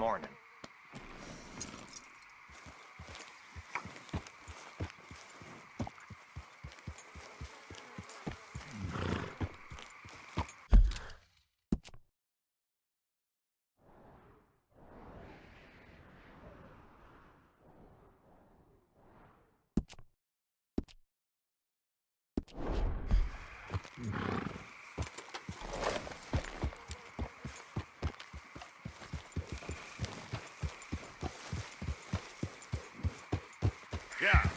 morning. Yeah.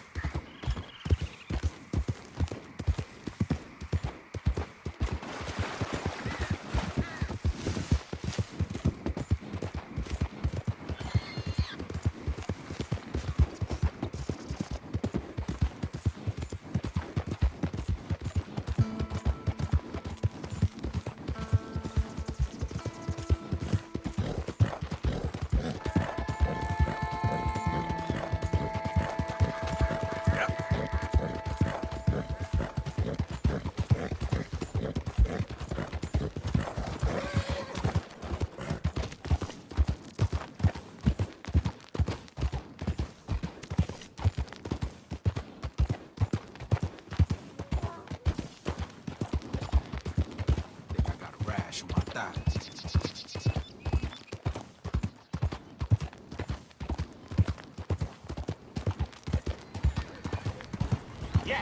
Yeah.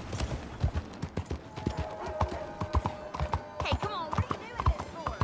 Hey, come on, what are you doing this for?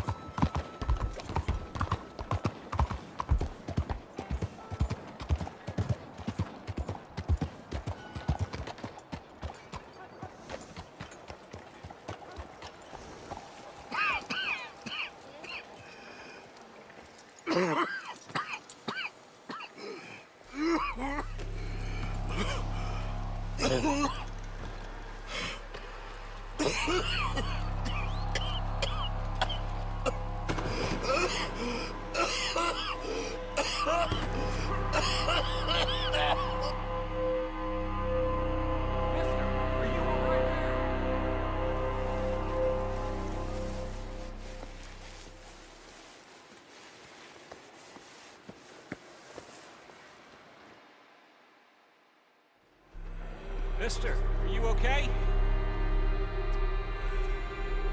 Mister, are you okay?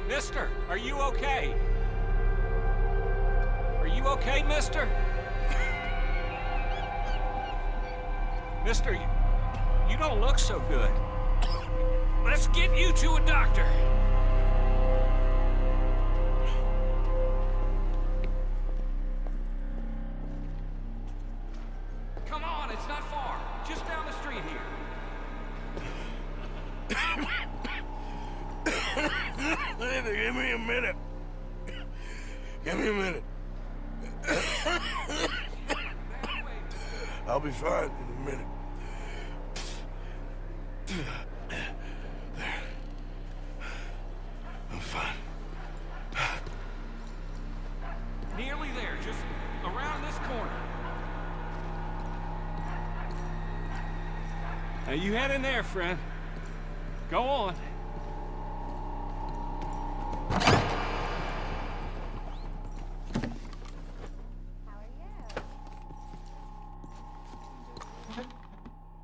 Mister, are you okay? Are you okay, mister? Mister, you don't look so good. Let's get you to a doctor. Come on, it's not far. Just down the street here. Give me a minute. Give me a minute. I'll be fine in a minute. There. I'm fine. Nearly there, just around this corner. Now you head in there, friend. Go on.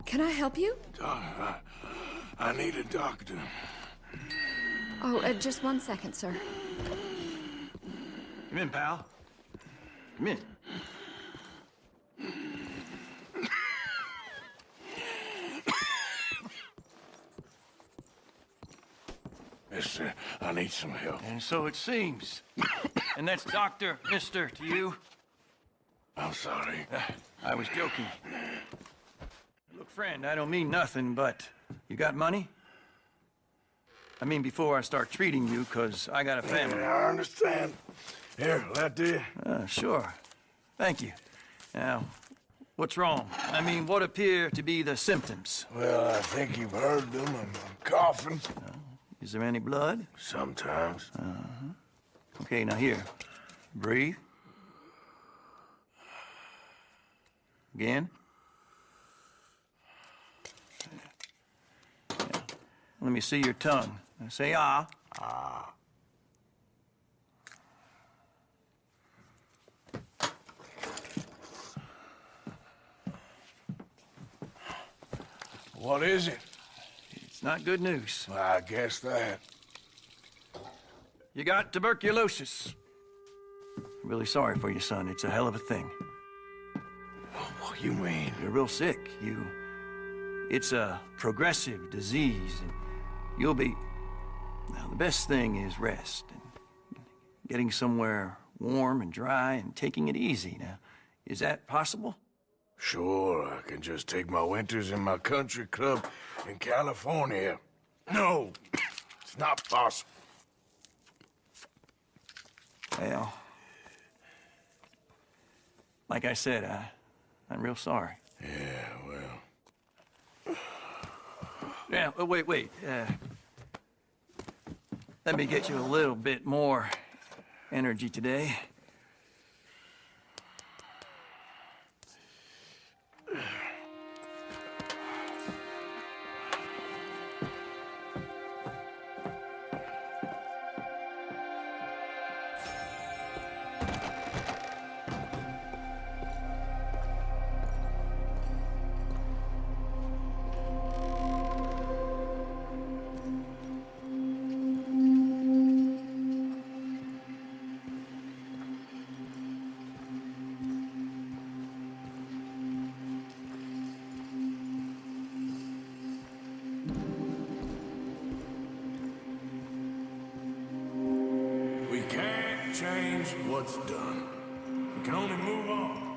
Can I help you? I need a doctor. Oh, just 1 second, sir. Come in, pal. Come in. Mister, I need some help. And so it seems. And that's Dr. Mister to you? I'm sorry. I was joking. Look, friend, I don't mean nothing, but you got money? I mean, before I start treating you, 'cause I got a family. Yeah, I understand. Here, that do you? Sure. Thank you. Now, what's wrong? I mean, what appear to be the symptoms? Well, I think you've heard them. I'm coughing. Is there any blood? Sometimes. Okay, now here. Breathe. Again. Yeah. Let me see your tongue. Now say ah. Ah. What is it? It's not good news. I guess that. You got tuberculosis. I'm really sorry for you, son. It's a hell of a thing. What do you mean? You're real sick. It's a progressive disease, and you'll be... Now, the best thing is rest, and getting somewhere warm and dry, and taking it easy. Now, is that possible? Sure, I can just take my winters in my country club in California. No, it's not possible. Well, like I said, I'm real sorry. Yeah, well... Yeah, wait. Let me get you a little bit more energy today. We can't change what's done. We can only move on.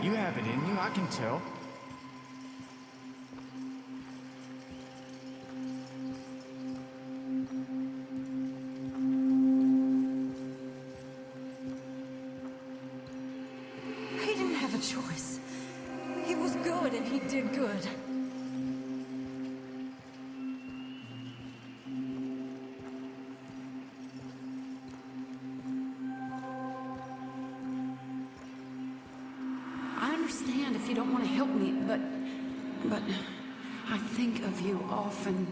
You have it in you, I can tell. He didn't have a choice. He was good and he did good. I understand if you don't want to help me, but I think of you often.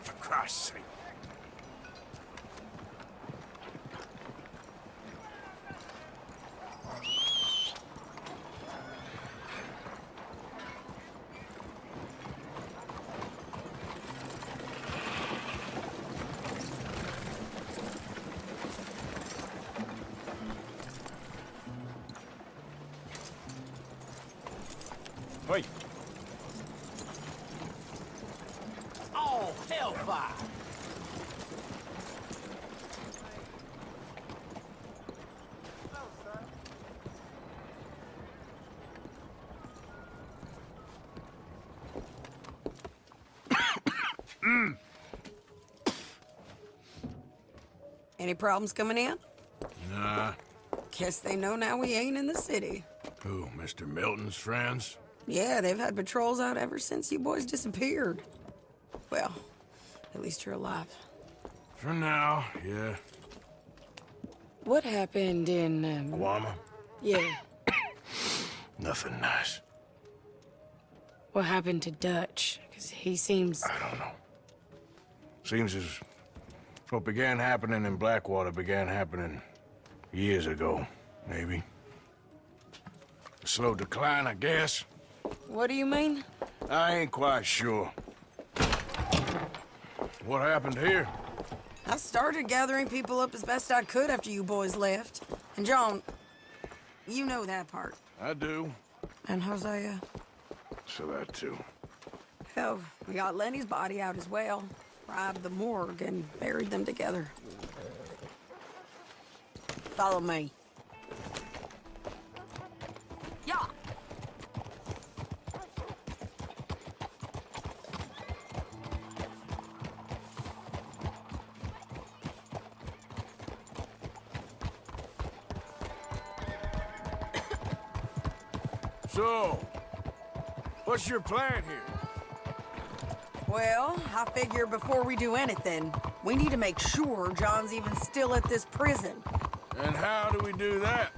For Christ's sake. Wait. Oh, hellfire! Any problems coming in? Nah. Guess they know now we ain't in the city. Who, Mr. Milton's friends? Yeah, they've had patrols out ever since you boys disappeared. Well, at least you're alive. For now, yeah. What happened in, Guama? yeah, Nothing nice. what happened to Dutch? Because he seems... I don't know. Seems as what began happening in Blackwater began happening years ago, maybe. A slow decline, I guess. What do you mean? I ain't quite sure. What happened here? I started gathering people up as best I could after you boys left. And John, you know that part. I do. And Hosea? So that too. Hell, we got Lenny's body out as well. Robbed the morgue and buried them together. Follow me. Yeah. So, what's your plan here? Well, I figure before we do anything, we need to make sure John's even still at this prison. And how do we do that?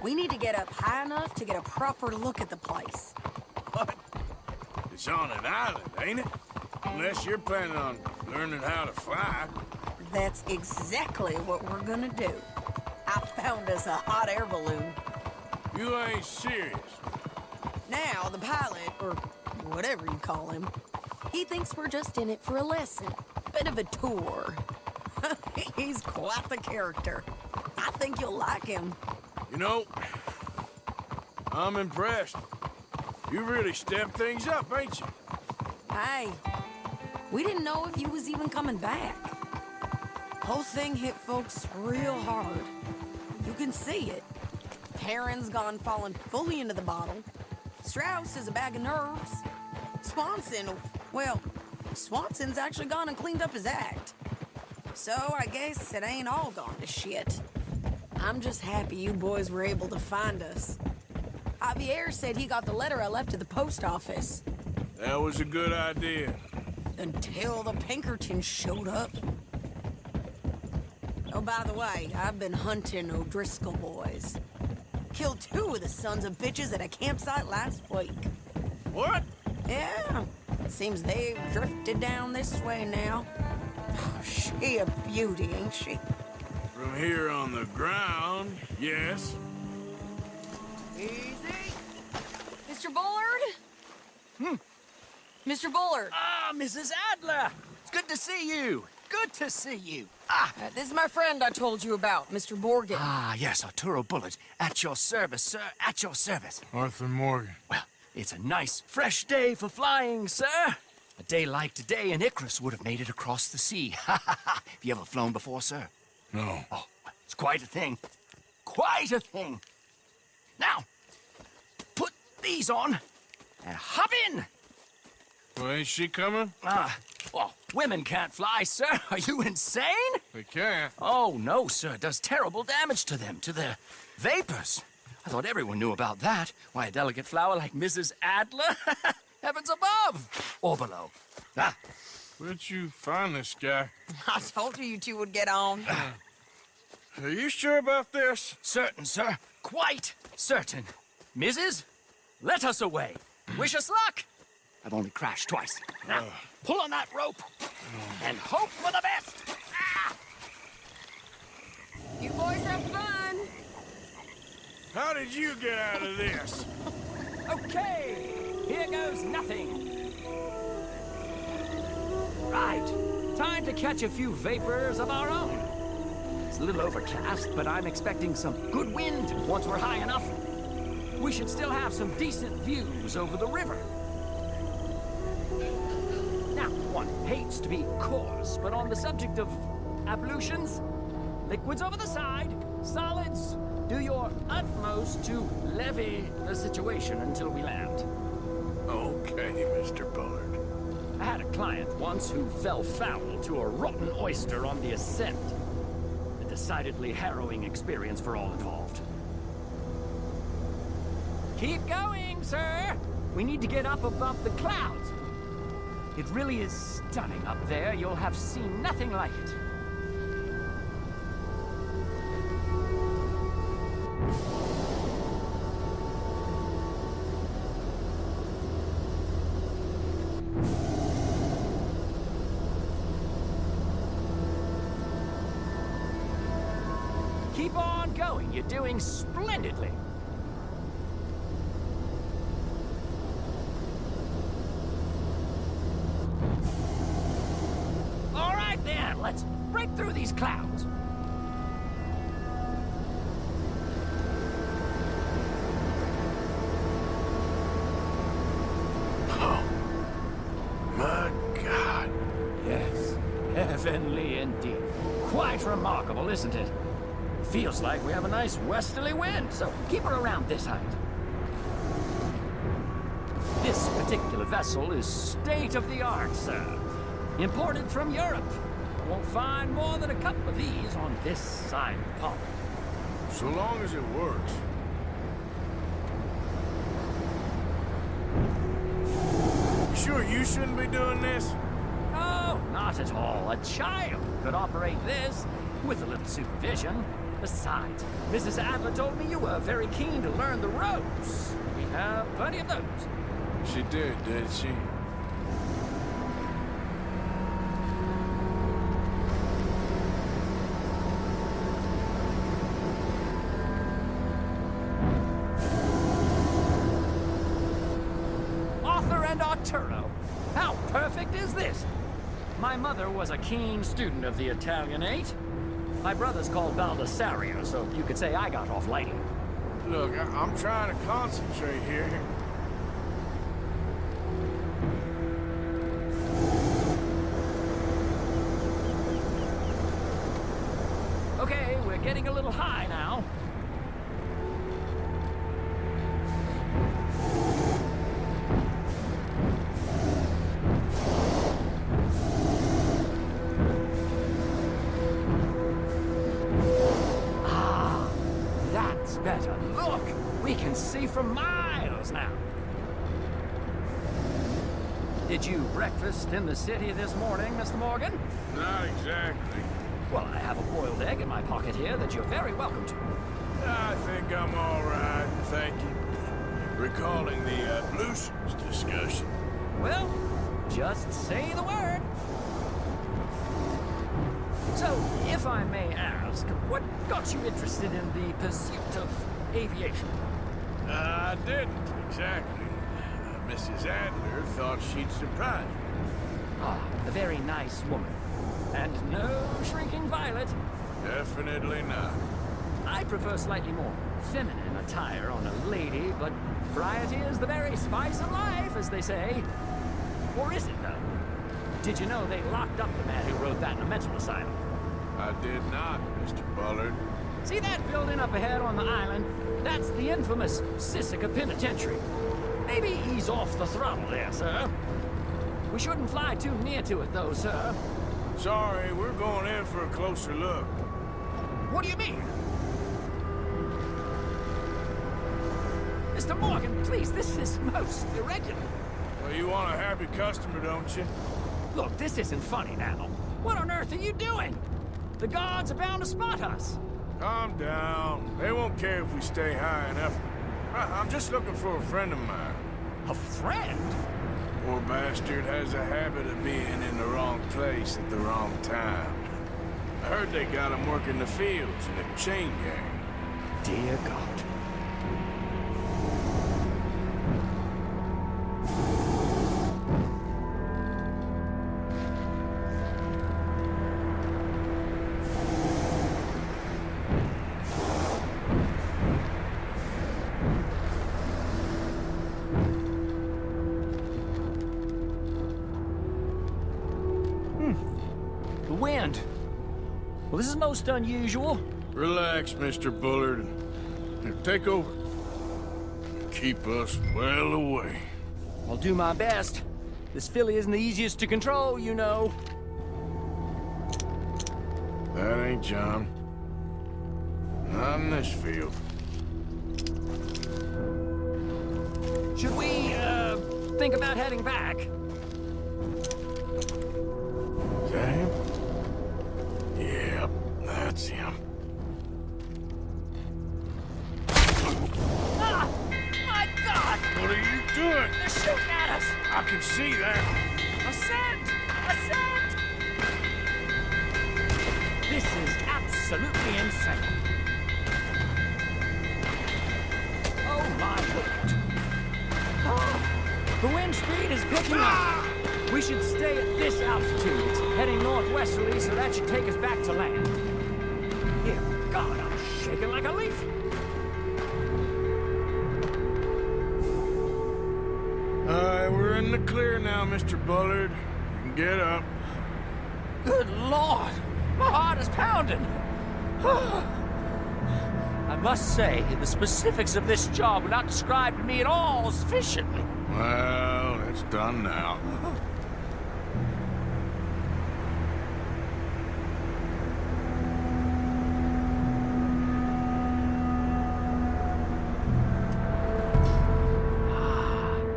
We need to get up high enough to get a proper look at the place. What? It's on an island, ain't it? Unless you're planning on learning how to fly. That's exactly what we're gonna do. I found us a hot air balloon. You ain't serious. Now, the pilot, or whatever you call him, he thinks we're just in it for a lesson. Bit of a tour. He's quite the character. I think you'll like him. You know, I'm impressed. You really stepped things up, ain't you? Hey, we didn't know if you was even coming back. Whole thing hit folks real hard. You can see it. Perrin's gone falling fully into the bottle. Strauss is a bag of nerves. Swanson's actually gone and cleaned up his act. So I guess it ain't all gone to shit. I'm just happy you boys were able to find us. Javier said he got the letter I left at the post office. That was a good idea. Until the Pinkertons showed up. Oh, by the way, I've been hunting O'Driscoll boys. Killed 2 of the sons of bitches at a campsite last week. What? Yeah, seems they've drifted down this way now. Oh, she a beauty, ain't she? From here on the ground, yes. Easy. Mr. Bullard? Mr. Bullard. Ah, Mrs. Adler! It's good to see you. Good to see you. This is my friend I told you about, Mr. Morgan. Ah, yes, Arturo Bullard. At your service, sir. At your service. Arthur Morgan. Well, it's a nice, fresh day for flying, sir. A day like today, an Icarus would have made it across the sea. Have you ever flown before, sir? No. Oh, it's quite a thing. Quite a thing. Now, put these on and hop in. Well, ain't she coming? Well, women can't fly, sir. Are you insane? We can't. Oh, no, sir. It does terrible damage to them, to their vapors. I thought everyone knew about that. Why, a delicate flower like Mrs. Adler? Heavens above or below. Where'd you find this guy? I told you 2 would get on. Are you sure about this? Certain, sir. Quite certain. Mrs., let us away. Wish us luck. I've only crashed twice. Now, pull on that rope and hope for the best. You boys have fun. How did you get out of this? Okay, here goes nothing. Right, time to catch a few vapors of our own. It's a little overcast, but I'm expecting some good wind once we're high enough. We should still have some decent views over the river. Now, one hates to be coarse, but on the subject of ablutions, liquids over the side, solids, do your utmost to levy the situation until we land. Okay, Mr. Bullard. I had a client once who fell foul to a rotten oyster on the ascent. A decidedly harrowing experience for all involved. Keep going, sir! We need to get up above the clouds. It really is stunning up there. You'll have seen nothing like it. Keep on going. You're doing splendidly. All right, then. Let's break through these clouds. Oh, my God. Yes, heavenly indeed. Quite remarkable, isn't it? Feels like we have a nice westerly wind, so keep her around this height. This particular vessel is state-of-the-art, sir. Imported from Europe. Won't find more than a couple of these on this side of the pond. So long as it works. You shouldn't be doing this. Oh, not at all. A child could operate this with a little supervision. Besides, Mrs. Adler told me you were very keen to learn the ropes. We have plenty of those. She did she? Arthur and Arturo. How perfect is this? My mother was a keen student of the Italianate. My brother's called Baldassarre, so you could say I got off lighting. Look, I'm trying to concentrate here. Okay, we're getting a little high now. That's better. Look, we can see for miles now. Did you breakfast in the city this morning, Mr. Morgan? Not exactly. Well, I have a boiled egg in my pocket here that you're very welcome to. I think I'm all right, thank you. Recalling the ablutions discussion. Well, just say the word. So, if I may ask, what got you interested in the pursuit of aviation? I didn't, exactly. Mrs. Adler thought she'd surprise me. Ah, a very nice woman. And no shrinking violet. Definitely not. I prefer slightly more feminine attire on a lady, but variety is the very spice of life, as they say. Or is it, though? Did you know they locked up the man who wrote that in a mental asylum? I did not, Mr. Bullard. See that building up ahead on the island? That's the infamous Sisika Penitentiary. Maybe ease off the throttle there, sir. We shouldn't fly too near to it, though, sir. Sorry, we're going in for a closer look. What do you mean? Mr. Morgan, please, this is most irregular. Well, you want a happy customer, don't you? Look, this isn't funny now. What on earth are you doing? The guards are bound to spot us. Calm down. They won't care if we stay high enough. I'm just looking for a friend of mine. A friend? Poor bastard has a habit of being in the wrong place at the wrong time. I heard they got him working the fields in a chain gang. Dear God. The wind. Well, this is most unusual. Relax, Mr. Bullard. Here, take over. Keep us well away. I'll do my best. This filly isn't the easiest to control, you know. That ain't John. Not in this field. Should we, think about heading back? Is that him? Yep, that's him. Ah! My God! What are you doing? They're shooting at us! I can see that. Ascend! Ascend! This is absolutely insane. Oh my Lord. Oh, the wind speed is picking up. We should stay at this altitude. It's heading northwesterly, so that should take us back to land. Dear God, I'm shaking like a leaf. All right, we're in the clear now, Mr. Bullard. You can get up. Good Lord, my heart is pounding. I must say, the specifics of this job were not described to me at all sufficiently. Well, it's done now.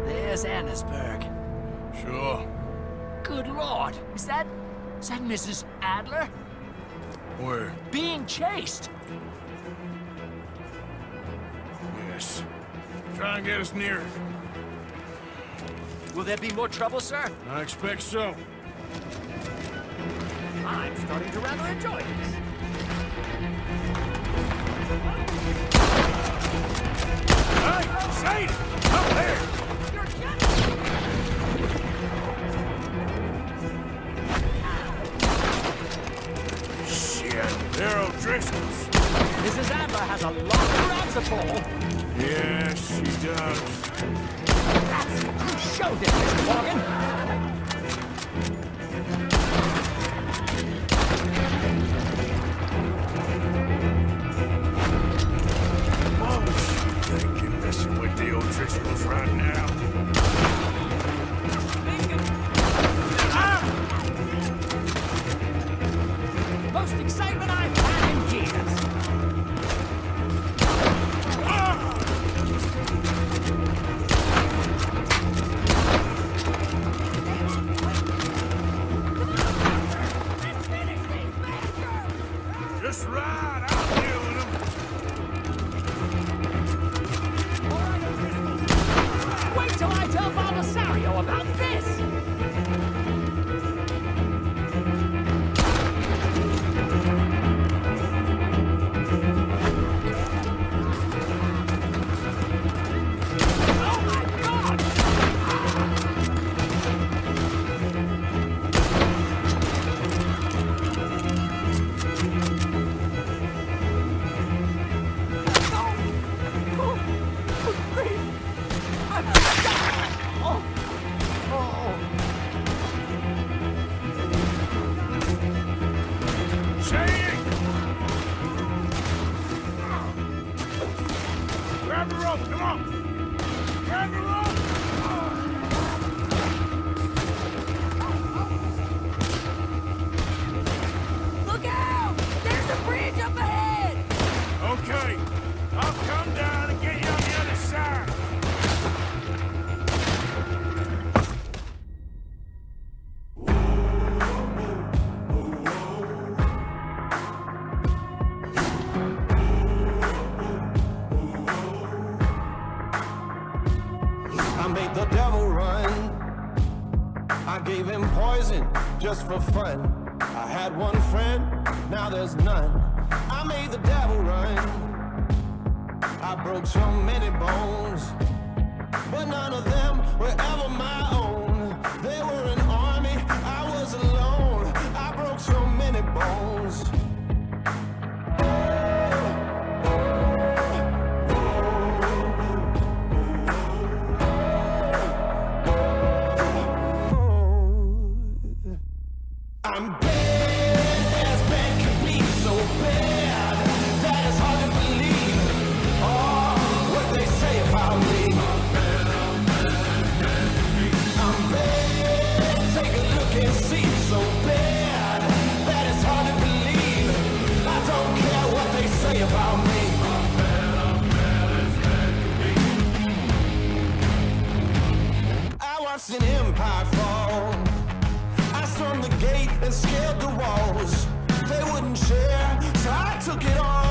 There's Annesburg. Sure. Good Lord. Is that Mrs. Adler? Where? Being chased. Yes. Try and get us near her. Will there be more trouble, sir? I expect so. I'm starting to rather enjoy this. Hey, Shade! Up there! You're Shit, they're O'Driscoll's. Mrs. Adler has a lot of rounds to pull. Yes, she does. You showed it, Mr. Morgan. What was she thinking, messing with the O'Driscolls right now? Most excitement I've had in years. Just right, I'll deal with them. Wait till I tell Baldessario about this! Oh my God! Shade! Grab the rope, come on! Grab the rope! Look out! There's a bridge up ahead! Okay, I'll come down and get you on the other side. I made the devil run. I gave him poison just for fun. I had one friend, now there's none. I made the devil run. I broke so many bones, but none of them were ever my own. They were an army, I was alone. I broke so many bones. I'm bad as bad can be, so bad that it's hard to believe. Oh, what they say about me. I'm bad, take a look and see. So bad that it's hard to believe. I don't care what they say about me. I watched an empire fall. I stormed the gate and scaled the walls. They wouldn't share, so I took it all.